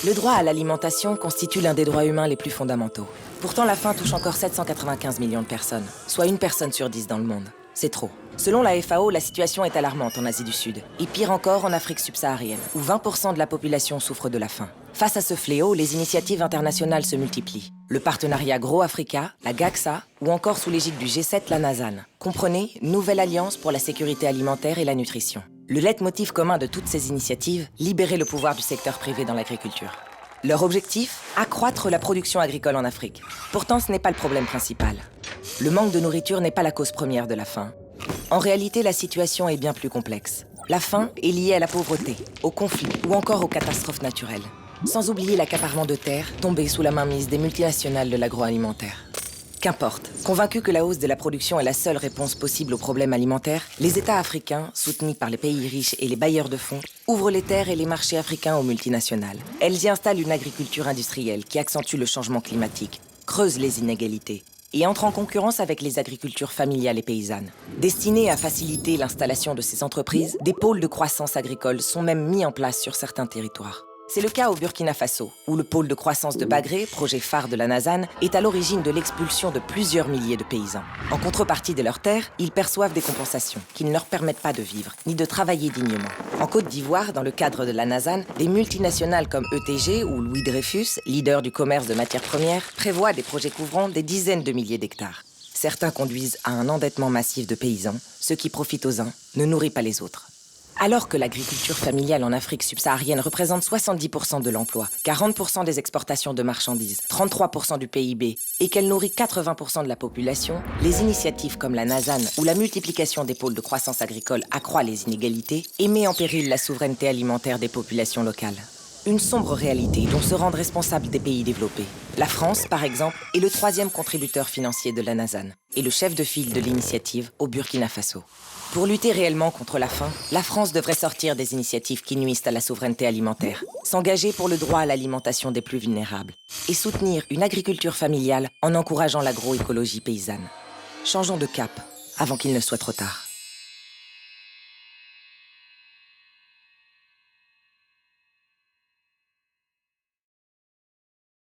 Le droit à l'alimentation constitue l'un des droits humains les plus fondamentaux. Pourtant, la faim touche encore 795 millions de personnes, soit 1 personne sur 10 dans le monde. C'est trop. Selon la FAO, la situation est alarmante en Asie du Sud, et pire encore en Afrique subsaharienne, où 20% de la population souffre de la faim. Face à ce fléau, les initiatives internationales se multiplient. Le partenariat Grow-Africa, la GACSA, ou encore sous l'égide du G7, la NASAN. Comprenez, Nouvelle Alliance pour la sécurité alimentaire et la nutrition. Le leitmotiv commun de toutes ces initiatives, libérer le pouvoir du secteur privé dans l'agriculture. Leur objectif, accroître la production agricole en Afrique. Pourtant, ce n'est pas le problème principal. Le manque de nourriture n'est pas la cause première de la faim. En réalité, la situation est bien plus complexe. La faim est liée à la pauvreté, aux conflits ou encore aux catastrophes naturelles. Sans oublier l'accaparement de terres tombé sous la mainmise des multinationales de l'agroalimentaire. Qu'importe, convaincus que la hausse de la production est la seule réponse possible aux problèmes alimentaires, les États africains, soutenus par les pays riches et les bailleurs de fonds, ouvrent les terres et les marchés africains aux multinationales. Elles y installent une agriculture industrielle qui accentue le changement climatique, creuse les inégalités et entre en concurrence avec les agricultures familiales et paysannes. Destinés à faciliter l'installation de ces entreprises, des pôles de croissance agricole sont même mis en place sur certains territoires. C'est le cas au Burkina Faso, où le pôle de croissance de Bagré, projet phare de la NASAN, est à l'origine de l'expulsion de plusieurs milliers de paysans. En contrepartie de leurs terres, ils perçoivent des compensations qui ne leur permettent pas de vivre, ni de travailler dignement. En Côte d'Ivoire, dans le cadre de la NASAN, des multinationales comme ETG ou Louis Dreyfus, leader du commerce de matières premières, prévoient des projets couvrant des dizaines de milliers d'hectares. Certains conduisent à un endettement massif de paysans, ce qui profite aux uns, ne nourrit pas les autres. Alors que l'agriculture familiale en Afrique subsaharienne représente 70% de l'emploi, 40% des exportations de marchandises, 33% du PIB, et qu'elle nourrit 80% de la population, les initiatives comme la NASAN ou la multiplication des pôles de croissance agricole accroît les inégalités et met en péril la souveraineté alimentaire des populations locales. Une sombre réalité dont se rendent responsables des pays développés. La France, par exemple, est le 3e contributeur financier de la NASAN et le chef de file de l'initiative au Burkina Faso. Pour lutter réellement contre la faim, la France devrait sortir des initiatives qui nuisent à la souveraineté alimentaire, s'engager pour le droit à l'alimentation des plus vulnérables et soutenir une agriculture familiale en encourageant l'agroécologie paysanne. Changeons de cap avant qu'il ne soit trop tard.